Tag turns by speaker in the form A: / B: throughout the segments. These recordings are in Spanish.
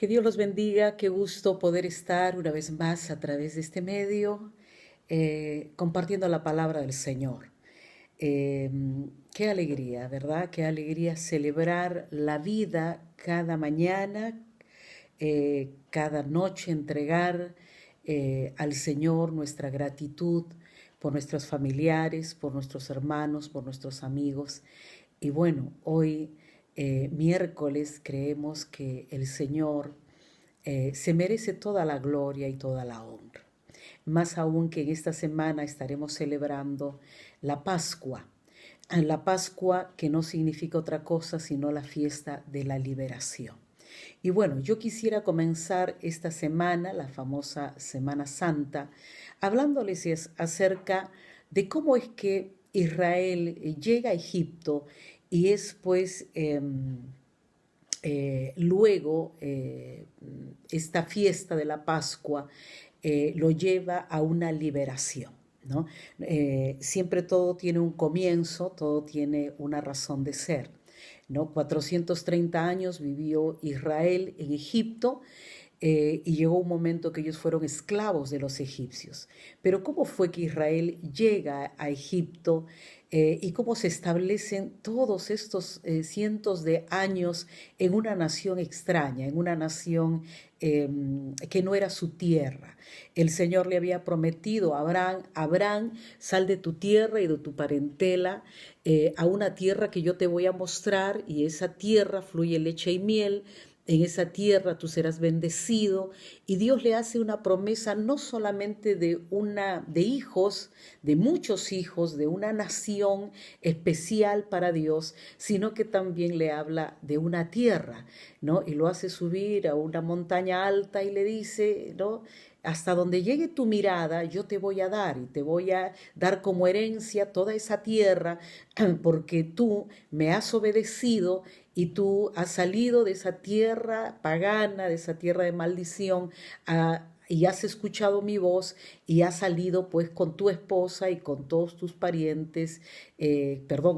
A: Que Dios los bendiga, qué gusto poder estar una vez más a través de este medio compartiendo la palabra del Señor. Eh, Qué alegría, ¿verdad? Qué alegría celebrar la vida cada mañana, cada noche entregar al Señor nuestra gratitud por nuestros familiares, por nuestros hermanos, por nuestros amigos. Y bueno, hoy miércoles creemos que el Señor se merece toda la gloria y toda la honra. Más aún que en esta semana estaremos celebrando la Pascua que no significa otra cosa sino la fiesta de la liberación. Y bueno, yo quisiera comenzar esta semana, la famosa Semana Santa, hablándoles acerca de cómo es que Israel llega a Egipto y es pues luego esta fiesta de la Pascua lo lleva a una liberación, ¿no? Siempre todo tiene un comienzo, todo tiene una razón de ser, ¿no? 430 años vivió Israel en Egipto y llegó un momento que ellos fueron esclavos de los egipcios. Pero ¿cómo fue que Israel llega a Egipto y cómo se establecen todos estos cientos de años en una nación extraña, en una nación que no era su tierra? El Señor le había prometido a Abraham, sal de tu tierra y de tu parentela a una tierra que yo te voy a mostrar, y esa tierra fluye leche y miel. En esa tierra tú serás bendecido, y Dios le hace una promesa no solamente de hijos, de muchos hijos, de una nación especial para Dios, sino que también le habla de una tierra, ¿no? Y lo hace subir a una montaña alta y le dice, ¿no? Hasta donde llegue tu mirada, yo te voy a dar, y te voy a dar como herencia toda esa tierra, porque tú me has obedecido y tú has salido de esa tierra pagana, de esa tierra de maldición, y has escuchado mi voz y has salido pues con tu esposa y con todos tus parientes,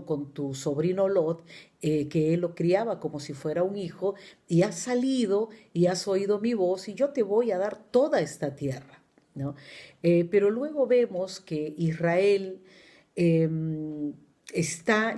A: con tu sobrino Lot, que él lo criaba como si fuera un hijo, y has salido y has oído mi voz y yo te voy a dar toda esta tierra, ¿no? Pero luego vemos que Israel eh,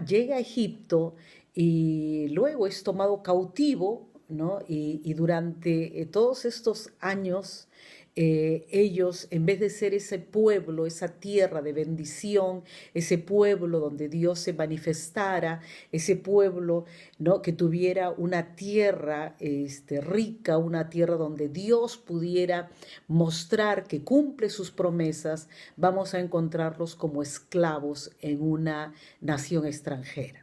A: llega a Egipto y luego es tomado cautivo, ¿no? Y durante todos estos años, ellos, en vez de ser ese pueblo, esa tierra de bendición, ese pueblo donde Dios se manifestara, ese pueblo, ¿no? Que tuviera una tierra rica, una tierra donde Dios pudiera mostrar que cumple sus promesas, vamos a encontrarlos como esclavos en una nación extranjera.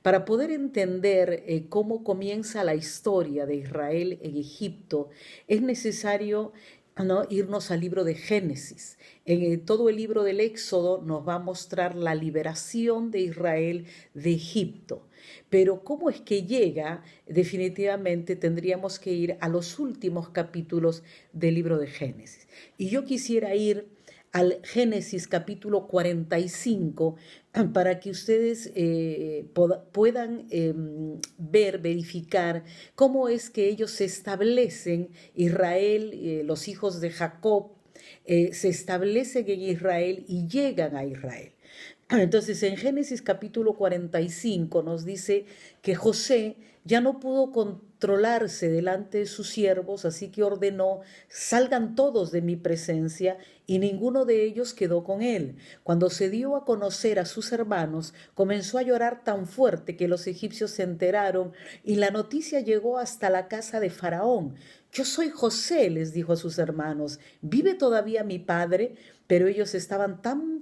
A: Para poder entender cómo comienza la historia de Israel en Egipto, es necesario, ¿no?, irnos al libro de Génesis. En todo el libro del Éxodo nos va a mostrar la liberación de Israel de Egipto. Pero cómo es que llega, definitivamente tendríamos que ir a los últimos capítulos del libro de Génesis. Y yo quisiera ir al Génesis capítulo 45 para que ustedes puedan verificar cómo es que ellos se establecen, Israel, los hijos de Jacob, se establecen en Israel y llegan a Israel. Entonces, en Génesis capítulo 45 nos dice que José ya no pudo controlarse delante de sus siervos, así que ordenó: salgan todos de mi presencia, y ninguno de ellos quedó con él. Cuando se dio a conocer a sus hermanos, comenzó a llorar tan fuerte que los egipcios se enteraron, y la noticia llegó hasta la casa de Faraón. Yo soy José, les dijo a sus hermanos. ¿Vive todavía mi padre? Pero ellos estaban tan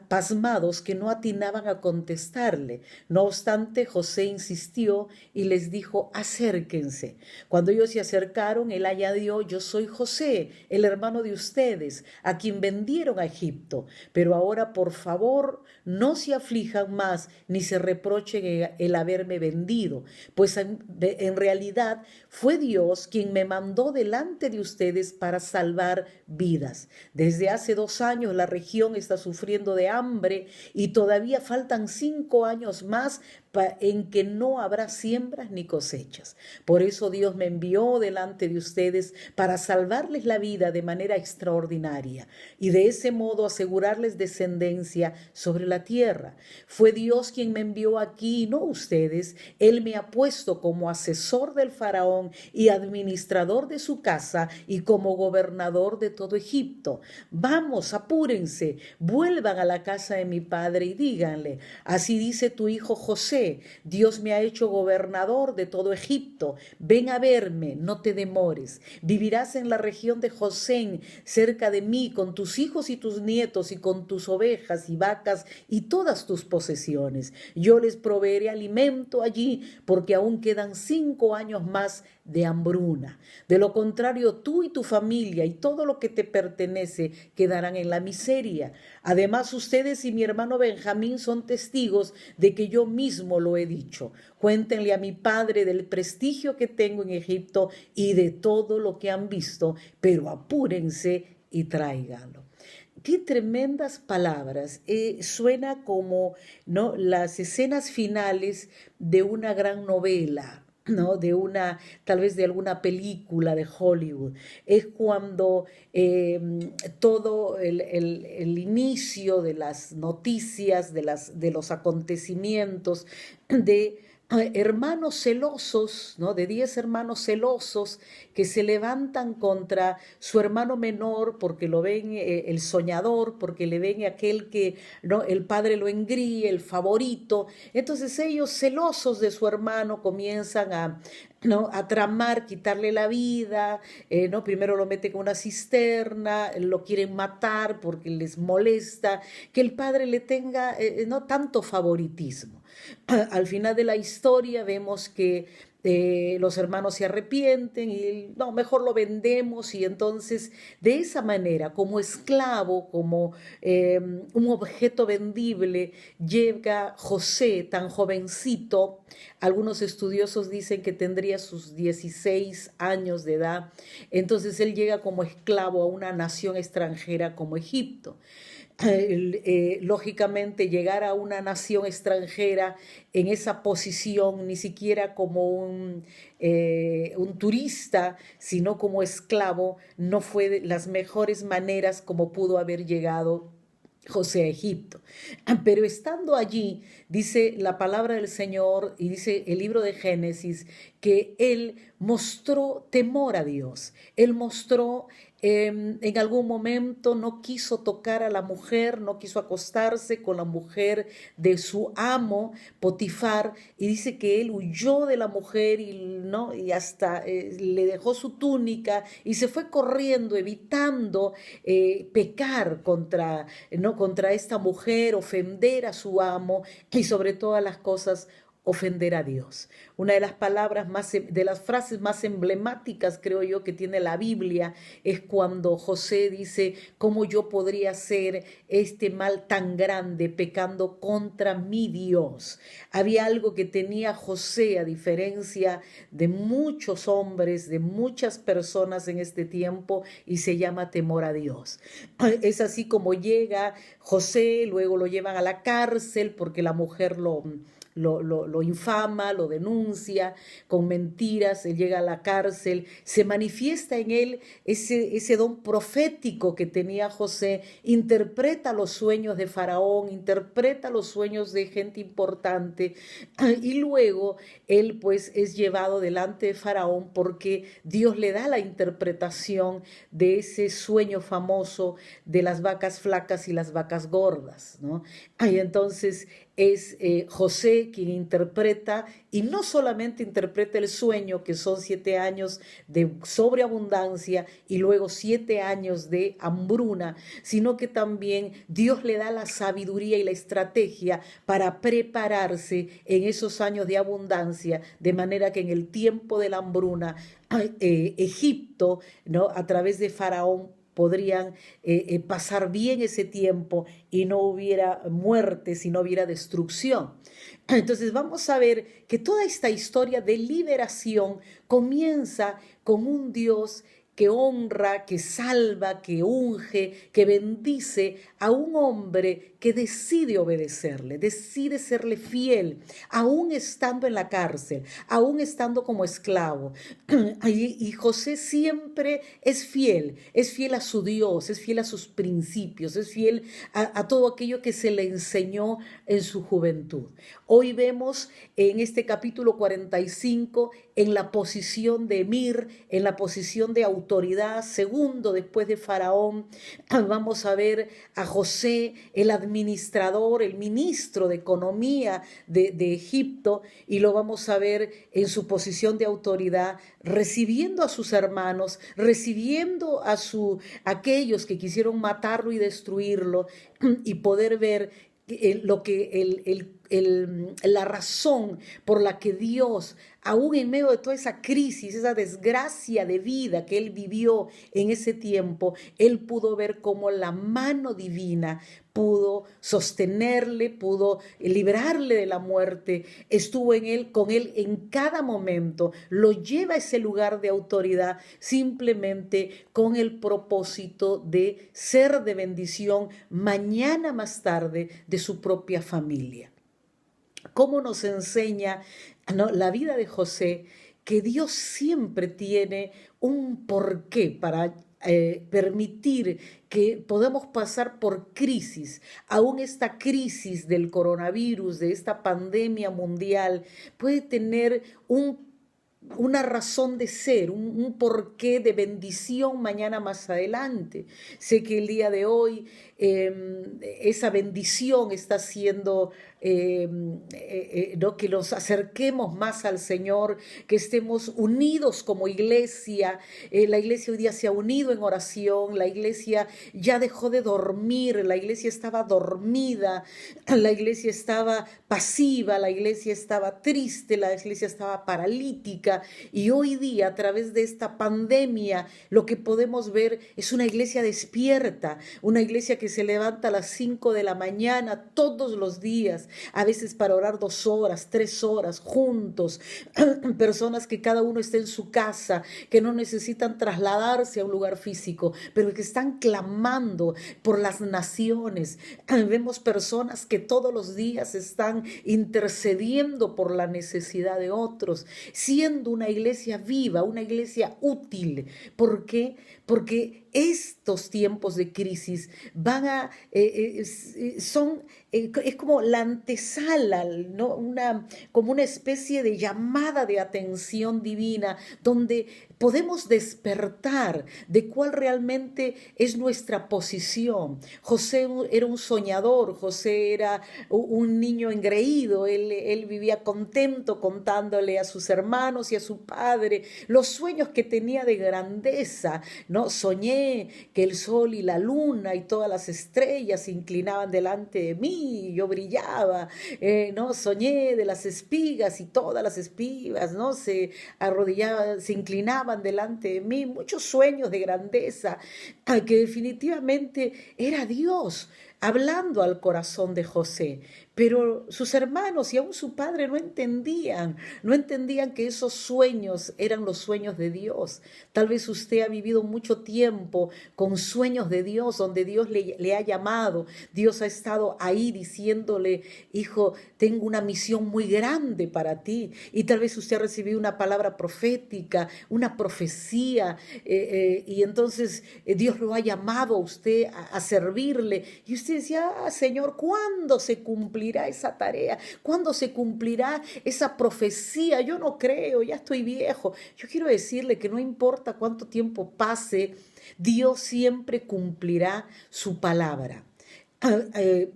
A: pasmados que no atinaban a contestarle. No obstante, José insistió y les dijo: acérquense. Cuando ellos se acercaron, él añadió: yo soy José, el hermano de ustedes, a quien vendieron a Egipto. Pero ahora, por favor, no se aflijan más ni se reprochen el haberme vendido, pues en realidad fue Dios quien me mandó delante de ustedes para salvar vidas. Desde hace 2 años la región está sufriendo de hambre, y todavía faltan 5 años más en que no habrá siembras ni cosechas. Por eso Dios me envió delante de ustedes para salvarles la vida de manera extraordinaria y de ese modo asegurarles descendencia sobre la tierra. Fue Dios quien me envió aquí, no ustedes. Él me ha puesto como asesor del faraón y administrador de su casa y como gobernador de todo Egipto. Vamos, apúrense, vuelvan a la casa de mi padre y díganle, así dice tu hijo José, Dios me ha hecho gobernador de todo Egipto. Ven a verme, no te demores. Vivirás en la región de Gosén, cerca de mí, con tus hijos y tus nietos y con tus ovejas y vacas y todas tus posesiones. Yo les proveeré alimento allí, porque aún quedan 5 años más de hambruna. De lo contrario, tú y tu familia y todo lo que te pertenece quedarán en la miseria. Además, ustedes y mi hermano Benjamín son testigos de que yo mismo lo he dicho. Cuéntenle a mi padre del prestigio que tengo en Egipto y de todo lo que han visto, pero apúrense y tráiganlo. Qué tremendas palabras. Suena como, ¿no?, las escenas finales de una gran novela, ¿no? Tal vez de alguna película de Hollywood. Es cuando todo el inicio de las noticias, de los acontecimientos, de hermanos celosos, ¿no? De 10 hermanos celosos que se levantan contra su hermano menor porque lo ven el soñador, porque le ven aquel que, ¿no?, el padre lo engríe, el favorito. Entonces ellos, celosos de su hermano, comienzan ¿no?, a tramar, quitarle la vida, ¿no? Primero lo meten con una cisterna, lo quieren matar porque les molesta que el padre le tenga no tanto favoritismo. Al final de la historia vemos que los hermanos se arrepienten y no, mejor lo vendemos, y entonces de esa manera, como esclavo, como un objeto vendible, llega José, tan jovencito. Algunos estudiosos dicen que tendría sus 16 años de edad. Entonces él llega como esclavo a una nación extranjera como Egipto. Lógicamente, llegar a una nación extranjera en esa posición, ni siquiera como un turista, sino como esclavo, no fue de las mejores maneras como pudo haber llegado José a Egipto. Pero estando allí, dice la palabra del Señor y dice el libro de Génesis, que él mostró temor a Dios. Él mostró, en algún momento no quiso tocar a la mujer, no quiso acostarse con la mujer de su amo Potifar, y dice que él huyó de la mujer ¿no?, y hasta le dejó su túnica y se fue corriendo, evitando pecar ¿no?, contra esta mujer, ofender a su amo y sobre todas las cosas ofender a Dios. Una de las palabras de las frases más emblemáticas, creo yo, que tiene la Biblia es cuando José dice: ¿cómo yo podría hacer este mal tan grande pecando contra mi Dios? Había algo que tenía José, a diferencia de muchos hombres, de muchas personas en este tiempo, y se llama temor a Dios. Es así como llega José, luego lo llevan a la cárcel porque la mujer lo infama, lo denuncia con mentiras. Él llega a la cárcel, se manifiesta en él ese don profético que tenía José, interpreta los sueños de Faraón, interpreta los sueños de gente importante, y luego él pues es llevado delante de Faraón porque Dios le da la interpretación de ese sueño famoso de las vacas flacas y las vacas gordas, ¿no? Y entonces es José quien interpreta, y no solamente interpreta el sueño, que son 7 años de sobreabundancia y luego 7 años de hambruna, sino que también Dios le da la sabiduría y la estrategia para prepararse en esos años de abundancia, de manera que en el tiempo de la hambruna, Egipto, ¿no?, a través de Faraón, podrían pasar bien ese tiempo y no hubiera muerte, si no hubiera destrucción. Entonces vamos a ver que toda esta historia de liberación comienza con un Dios que honra, que salva, que unge, que bendice a un hombre que decide obedecerle, decide serle fiel, aún estando en la cárcel, aún estando como esclavo. Y José siempre es fiel a su Dios, es fiel a sus principios, es fiel a todo aquello que se le enseñó en su juventud. Hoy vemos en este capítulo 45 en la posición de emir, en la posición de autoridad, segundo después de Faraón. Vamos a ver a José, el administrador, el ministro de Economía de Egipto, y lo vamos a ver en su posición de autoridad, recibiendo a sus hermanos, recibiendo a aquellos que quisieron matarlo y destruirlo, y poder ver lo que la razón por la que Dios, aún en medio de toda esa crisis, esa desgracia de vida que él vivió en ese tiempo, él pudo ver cómo la mano divina pudo sostenerle, pudo librarle de la muerte, estuvo con él en cada momento, lo lleva a ese lugar de autoridad simplemente con el propósito de ser de bendición mañana más tarde de su propia familia. ¿Cómo nos enseña, ¿no?, la vida de José? Que Dios siempre tiene un porqué para permitir que podamos pasar por crisis. Aún esta crisis del coronavirus, de esta pandemia mundial, puede tener una razón de ser, un porqué de bendición mañana más adelante. Sé que el día de hoy esa bendición está haciendo ¿no?, que nos acerquemos más al Señor, que estemos unidos como iglesia. La iglesia hoy día se ha unido en oración, la iglesia ya dejó de dormir, la iglesia estaba dormida, la iglesia estaba pasiva, la iglesia estaba triste, la iglesia estaba paralítica, y hoy día a través de esta pandemia lo que podemos ver es una iglesia despierta, una iglesia que se levanta a las 5 de la mañana todos los días, a veces para orar 2 horas, 3 horas juntos, personas que cada uno está en su casa, que no necesitan trasladarse a un lugar físico, pero que están clamando por las naciones. Vemos personas que todos los días están intercediendo por la necesidad de otros, siendo una iglesia viva, una iglesia útil. ¿Por qué? Porque estos tiempos de crisis es como la antesala, ¿no?, como una especie de llamada de atención divina, donde podemos despertar de cuál realmente es nuestra posición. José era un soñador, José era un niño engreído, él vivía contento contándole a sus hermanos y a su padre los sueños que tenía de grandeza, ¿no? Soñé que el sol y la luna y todas las estrellas se inclinaban delante de mí, y yo brillaba, ¿no? Soñé de las espigas y todas las espigas, ¿no?, se arrodillaban, se inclinaban delante de mí. Muchos sueños de grandeza, que definitivamente era Dios hablando al corazón de José. Pero sus hermanos y aún su padre no entendían que esos sueños eran los sueños de Dios. Tal vez usted ha vivido mucho tiempo con sueños de Dios, donde Dios le ha llamado, Dios ha estado ahí diciéndole: hijo, tengo una misión muy grande para ti. Y tal vez usted ha recibido una palabra profética, una profecía, y entonces Dios lo ha llamado a usted a servirle. Y usted decía: Señor, ¿cuándo se cumplirá esa tarea? ¿Cuándo se cumplirá esa profecía? Yo no creo, ya estoy viejo. Yo quiero decirle que no importa cuánto tiempo pase, Dios siempre cumplirá su palabra.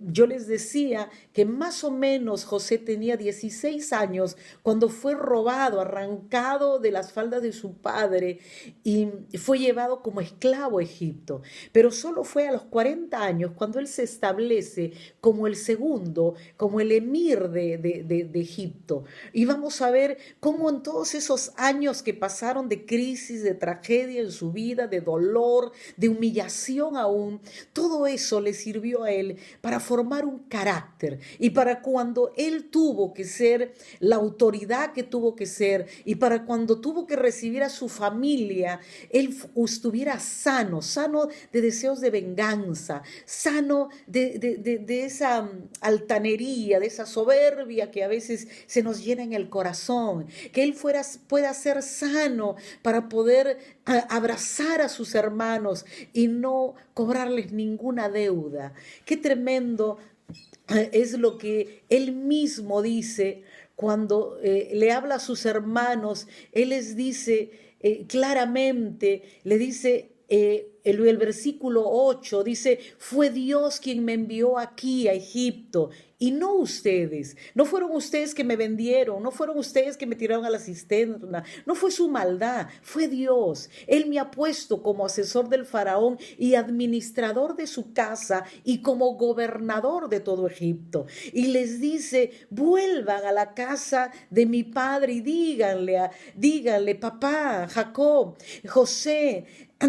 A: Yo les decía que más o menos José tenía 16 años cuando fue robado, arrancado de las faldas de su padre y fue llevado como esclavo a Egipto. Pero solo fue a los 40 años cuando él se establece como el segundo, como el emir de Egipto. Y vamos a ver cómo en todos esos años que pasaron de crisis, de tragedia en su vida, de dolor, de humillación aún, todo eso le sirvió a Israel para formar un carácter y para cuando él tuvo que ser la autoridad que tuvo que ser y para cuando tuvo que recibir a su familia, él estuviera sano, sano de deseos de venganza, sano de esa altanería, de esa soberbia que a veces se nos llena en el corazón, que él pueda ser sano para poder abrazar a sus hermanos y no cobrarles ninguna deuda. Qué tremendo es lo que él mismo dice cuando le habla a sus hermanos. Él les dice claramente, le dice el versículo 8, dice, fue Dios quien me envió aquí a Egipto y no ustedes. No fueron ustedes que me vendieron, no fueron ustedes que me tiraron a la cisterna, no fue su maldad, fue Dios. Él me ha puesto como asesor del faraón y administrador de su casa y como gobernador de todo Egipto. Y les dice, vuelvan a la casa de mi padre y díganle, papá, Jacob, José,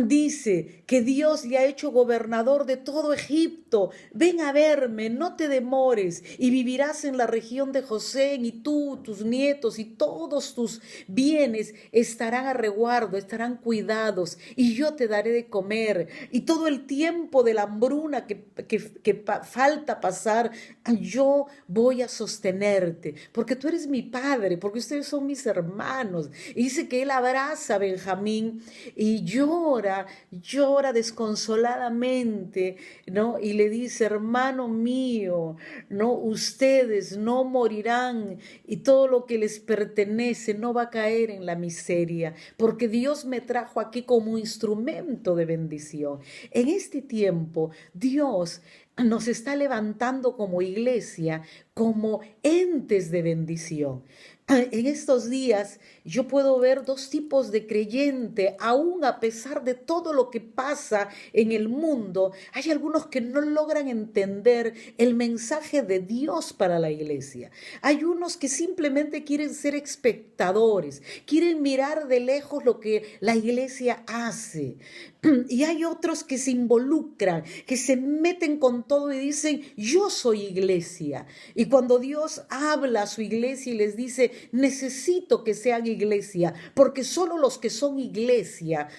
A: dice que Dios le ha hecho gobernador de todo Egipto. Ven a verme, no te demores y vivirás en la región de José y tú, tus nietos y todos tus bienes estarán a resguardo, estarán cuidados y yo te daré de comer y todo el tiempo de la hambruna que falta pasar, yo voy a sostenerte porque tú eres mi padre, porque ustedes son mis hermanos. Y dice que él abraza a Benjamín y llora desconsoladamente, ¿no? Y le dice, hermano mío, ¿no? Ustedes no morirán y todo lo que les pertenece no va a caer en la miseria, porque Dios me trajo aquí como instrumento de bendición. En este tiempo, Dios nos está levantando como iglesia, como entes de bendición. En estos días yo puedo ver dos tipos de creyente, aún a pesar de todo lo que pasa en el mundo. Hay algunos que no logran entender el mensaje de Dios para la iglesia. Hay unos que simplemente quieren ser espectadores, quieren mirar de lejos lo que la iglesia hace. Y hay otros que se involucran, que se meten con todo y dicen, yo soy iglesia. Y cuando Dios habla a su iglesia y les dice, necesito que sean iglesia, porque solo los que son iglesia,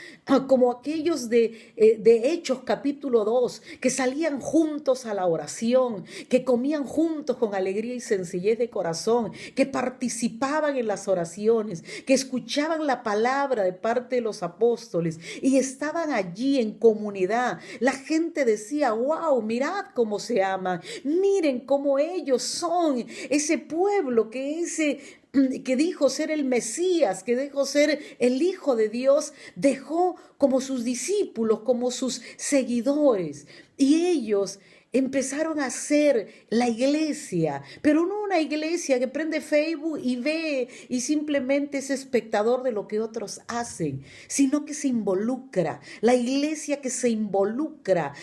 A: como aquellos de Hechos capítulo 2, que salían juntos a la oración, que comían juntos con alegría y sencillez de corazón, que participaban en las oraciones, que escuchaban la palabra de parte de los apóstoles y estaban allí en comunidad. La gente decía, wow, mirad cómo se aman, miren cómo ellos son ese pueblo que dijo ser el Mesías, que dijo ser el Hijo de Dios, dejó como sus discípulos, como sus seguidores. Y ellos empezaron a ser la iglesia, pero no una iglesia que prende Facebook y ve y simplemente es espectador de lo que otros hacen, sino que se involucra, la iglesia que se involucra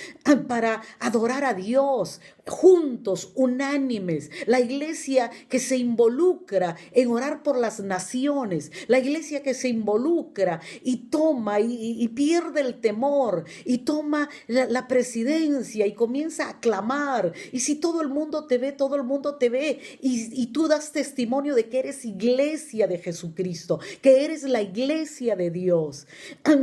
A: para adorar a Dios, juntos, unánimes, la iglesia que se involucra en orar por las naciones, la iglesia que se involucra y toma y pierde el temor y toma la presidencia y comienza a clamar. Y si todo el mundo te ve, todo el mundo te ve y tú das testimonio de que eres iglesia de Jesucristo, que eres la iglesia de Dios.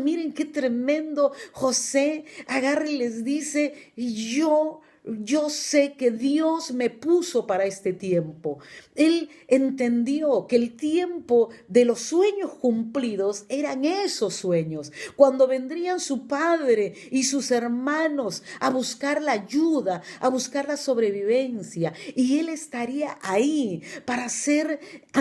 A: Miren qué tremendo. José agarra y les dice, yo sé que Dios me puso para este tiempo. Él entendió que el tiempo de los sueños cumplidos eran esos sueños, cuando vendrían su padre y sus hermanos a buscar la ayuda, a buscar la sobrevivencia, y él estaría ahí para ser,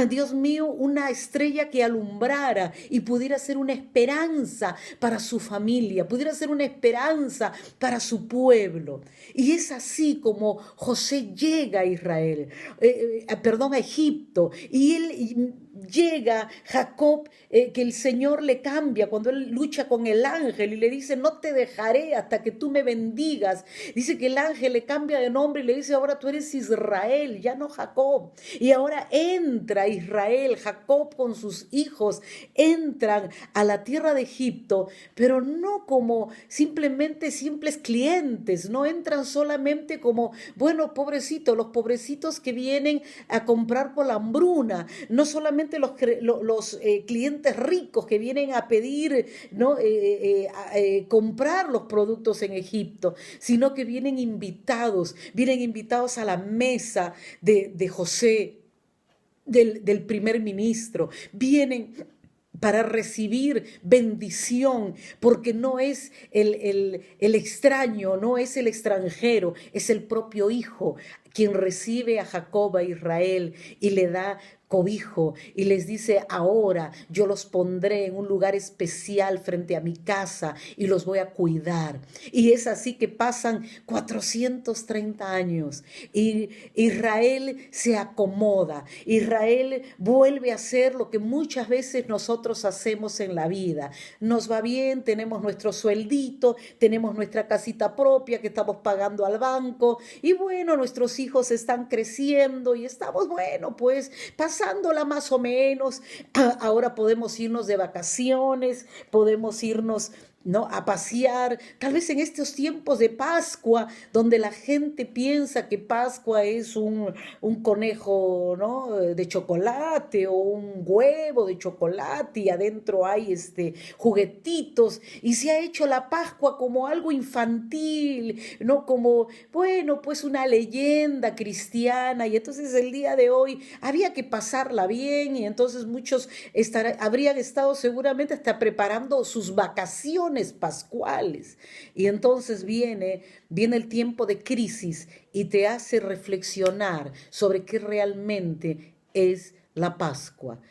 A: Dios mío, una estrella que alumbrara y pudiera ser una esperanza para su familia, pudiera ser una esperanza para su pueblo. Y es así como José llega a Israel, a Egipto, y él llega Jacob, que el Señor le cambia cuando él lucha con el ángel y le dice, no te dejaré hasta que tú me bendigas. Dice que el ángel le cambia de nombre y le dice, ahora tú eres Israel, ya no Jacob. Y ahora entra Israel, Jacob con sus hijos, entran a la tierra de Egipto, pero no como simplemente simples clientes, no entran solamente como, bueno, pobrecitos, los pobrecitos que vienen a comprar por la hambruna, no solamente los clientes ricos que vienen a pedir, ¿no? Comprar los productos en Egipto, sino que vienen invitados a la mesa de José, del primer ministro, vienen para recibir bendición, porque no es el extraño, no es el extranjero, es el propio hijo quien recibe a Jacob, a Israel, y le da cobijo y les dice, ahora yo los pondré en un lugar especial frente a mi casa y los voy a cuidar. Y es así que pasan 430 años y Israel se acomoda. Israel vuelve a hacer lo que muchas veces nosotros hacemos en la vida. Nos va bien, tenemos nuestro sueldito, tenemos nuestra casita propia que estamos pagando al banco y bueno, nuestros hijos están creciendo y estamos, bueno, pues pasándola más o menos. Ahora podemos irnos de vacaciones, podemos irnos, ¿no?, a pasear, tal vez en estos tiempos de Pascua, donde la gente piensa que Pascua es un conejo, ¿no?, de chocolate o un huevo de chocolate y adentro hay juguetitos y se ha hecho la Pascua como algo infantil, ¿no?, como, bueno, pues una leyenda cristiana y entonces el día de hoy había que pasarla bien y entonces muchos habrían estado seguramente hasta preparando sus vacaciones pascuales. Y entonces viene el tiempo de crisis y te hace reflexionar sobre qué realmente es la Pascua.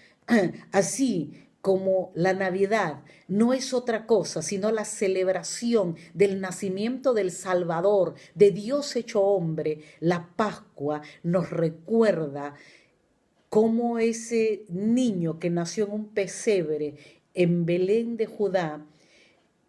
A: Así como la Navidad no es otra cosa sino la celebración del nacimiento del Salvador, de Dios hecho hombre, la Pascua nos recuerda cómo ese niño que nació en un pesebre en Belén de Judá,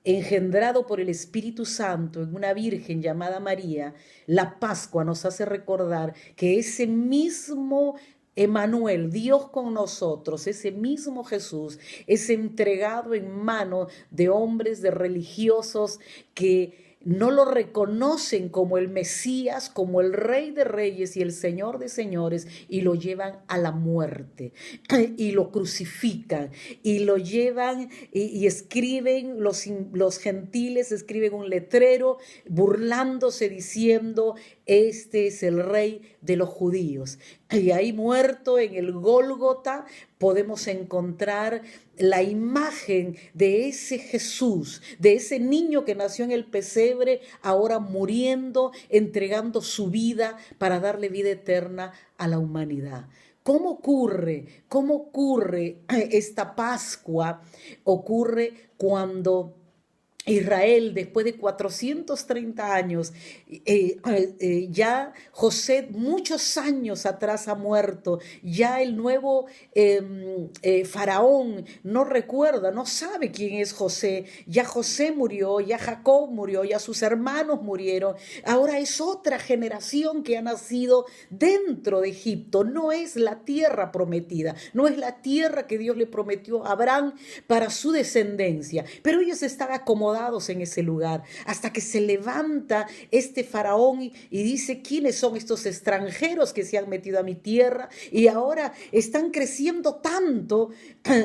A: engendrado por el Espíritu Santo en una virgen llamada María, la Pascua nos hace recordar que ese mismo Emanuel, Dios con nosotros, ese mismo Jesús, es entregado en manos de hombres, de religiosos que no lo reconocen como el Mesías, como el Rey de Reyes y el Señor de Señores, y lo llevan a la muerte, y lo crucifican, y lo llevan, y escriben, los gentiles escriben un letrero, burlándose, diciendo, este es el Rey de los judíos. Y ahí muerto en el Gólgota podemos encontrar la imagen de ese Jesús, de ese niño que nació en el pesebre, ahora muriendo, entregando su vida para darle vida eterna a la humanidad. ¿Cómo ocurre? ¿Cómo ocurre esta Pascua? Ocurre cuando Israel, después de 430 años, ya José muchos años atrás ha muerto, ya el nuevo faraón no recuerda, no sabe quién es José, ya José murió, ya Jacob murió, ya sus hermanos murieron, ahora es otra generación que ha nacido dentro de Egipto, no es la tierra prometida, no es la tierra que Dios le prometió a Abraham para su descendencia, pero ellos están acomodados en ese lugar, hasta que se levanta este faraón y dice, ¿quiénes son estos extranjeros que se han metido a mi tierra? Y ahora están creciendo tanto,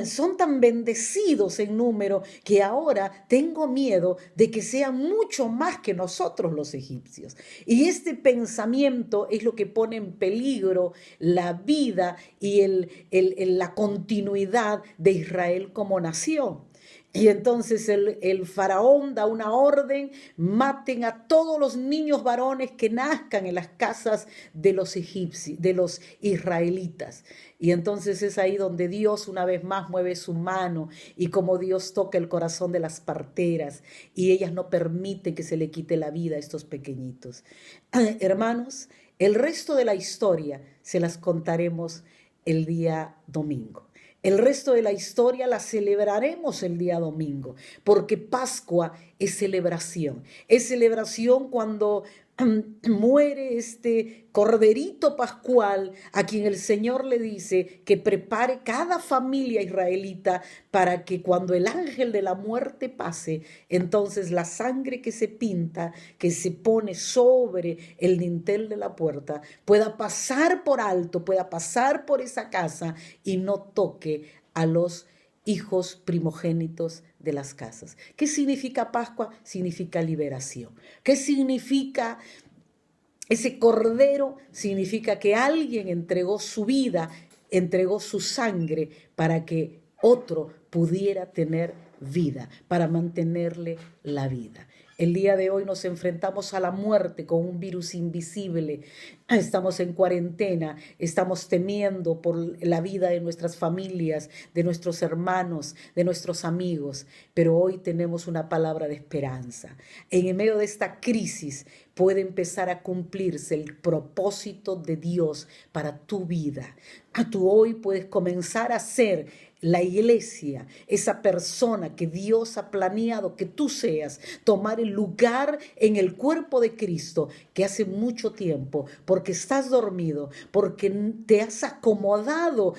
A: son tan bendecidos en número, que ahora tengo miedo de que sean mucho más que nosotros los egipcios. Y este pensamiento es lo que pone en peligro la vida y la continuidad de Israel como nación. Y entonces el faraón da una orden, maten a todos los niños varones que nazcan en las casas de los egipcios, de los israelitas. Y entonces es ahí donde Dios una vez más mueve su mano y como Dios toca el corazón de las parteras y ellas no permiten que se le quite la vida a estos pequeñitos. Hermanos, el resto de la historia se las contaremos el día domingo. El resto de la historia la celebraremos el día domingo, porque Pascua es celebración cuando muere este corderito pascual a quien el Señor le dice que prepare cada familia israelita para que cuando el ángel de la muerte pase, entonces la sangre que se pinta, que se pone sobre el dintel de la puerta, pueda pasar por alto, pueda pasar por esa casa y no toque a los hijos primogénitos de las casas. ¿Qué significa Pascua? Significa liberación. ¿Qué significa ese cordero? Significa que alguien entregó su vida, entregó su sangre para que otro pudiera tener vida, para mantenerle la vida. El día de hoy nos enfrentamos a la muerte con un virus invisible. Estamos en cuarentena, estamos temiendo por la vida de nuestras familias, de nuestros hermanos, de nuestros amigos, pero hoy tenemos una palabra de esperanza. En medio de esta crisis puede empezar a cumplirse el propósito de Dios para tu vida. Tú hoy puedes comenzar a ser la iglesia, esa persona que Dios ha planeado que tú seas, tomar el lugar en el cuerpo de Cristo que hace mucho tiempo, porque estás dormido, porque te has acomodado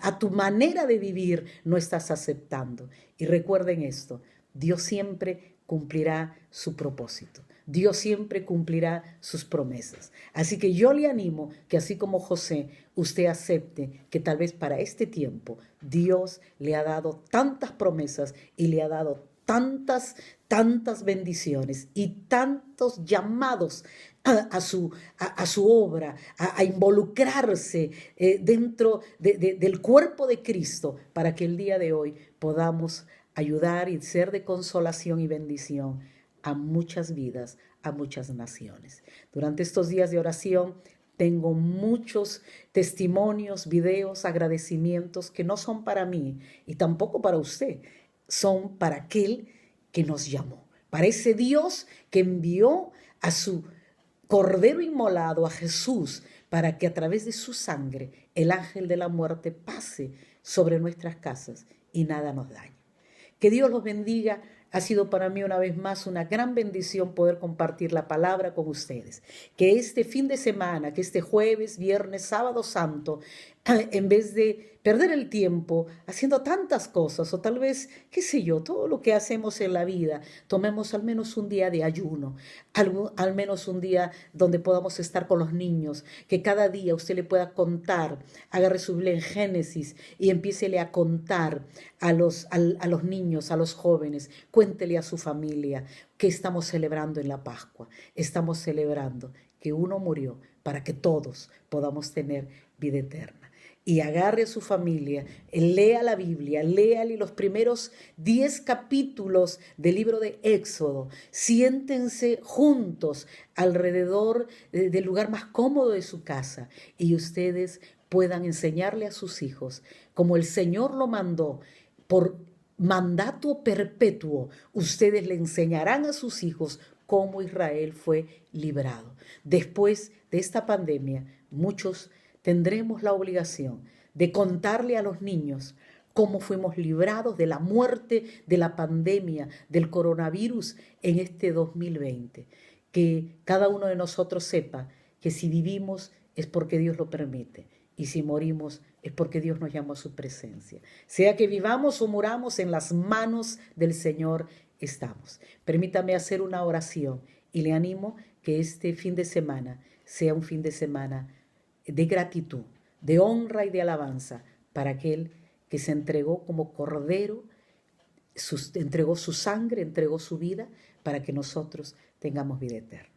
A: a tu manera de vivir, no estás aceptando. Y recuerden esto, Dios siempre cumplirá su propósito. Dios siempre cumplirá sus promesas. Así que yo le animo que así como José, usted acepte que tal vez para este tiempo Dios le ha dado tantas promesas y le ha dado tantas bendiciones y tantos llamados a su obra, a involucrarse dentro del cuerpo de Cristo para que el día de hoy podamos ayudar y ser de consolación y bendición a muchas vidas, a muchas naciones. Durante estos días de oración tengo muchos testimonios, videos, agradecimientos que no son para mí y tampoco para usted, son para aquel que nos llamó, para ese Dios que envió a su Cordero inmolado, a Jesús, para que a través de su sangre el ángel de la muerte pase sobre nuestras casas y nada nos dañe. Que Dios los bendiga. Ha sido para mí una vez más una gran bendición poder compartir la palabra con ustedes. Que este fin de semana, que este jueves, viernes, sábado santo, en vez de perder el tiempo haciendo tantas cosas o tal vez, qué sé yo, todo lo que hacemos en la vida, tomemos al menos un día de ayuno, al menos un día donde podamos estar con los niños, que cada día usted le pueda contar, agarre su Biblia en Génesis y empiécele a contar a los niños, a los jóvenes, cuéntele a su familia que estamos celebrando en la Pascua. Estamos celebrando que uno murió para que todos podamos tener vida eterna. Y agarre a su familia, lea la Biblia, léale los primeros 10 capítulos del libro de Éxodo. Siéntense juntos alrededor del lugar más cómodo de su casa y ustedes puedan enseñarle a sus hijos, como el Señor lo mandó, por mandato perpetuo, ustedes le enseñarán a sus hijos cómo Israel fue librado. Después de esta pandemia, muchos tendremos la obligación de contarle a los niños cómo fuimos librados de la muerte, de la pandemia, del coronavirus en este 2020. Que cada uno de nosotros sepa que si vivimos es porque Dios lo permite y si morimos es porque Dios nos llamó a su presencia. Sea que vivamos o muramos, en las manos del Señor estamos. Permítame hacer una oración y le animo que este fin de semana sea un fin de semana de gratitud, de honra y de alabanza para aquel que se entregó como cordero, entregó su sangre, entregó su vida para que nosotros tengamos vida eterna.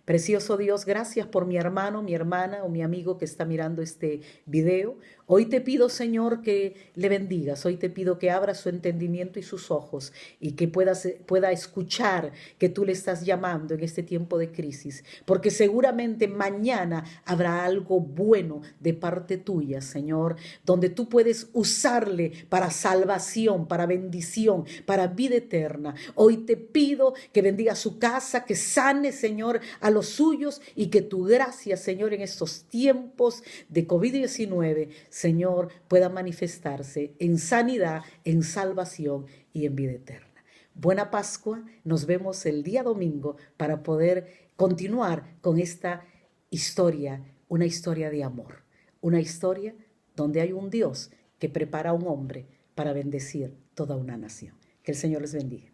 A: Precioso Dios, gracias por mi hermano, mi hermana o mi amigo que está mirando este video. Hoy te pido, Señor, que le bendigas. Hoy te pido que abra su entendimiento y sus ojos y que pueda escuchar que tú le estás llamando en este tiempo de crisis. Porque seguramente mañana habrá algo bueno de parte tuya, Señor, donde tú puedes usarle para salvación, para bendición, para vida eterna. Hoy te pido que bendiga su casa, que sane, Señor, a los suyos y que tu gracia, Señor, en estos tiempos de COVID-19 Señor, pueda manifestarse en sanidad, en salvación y en vida eterna. Buena Pascua, nos vemos el día domingo para poder continuar con esta historia, una historia de amor, una historia donde hay un Dios que prepara a un hombre para bendecir toda una nación. Que el Señor les bendiga.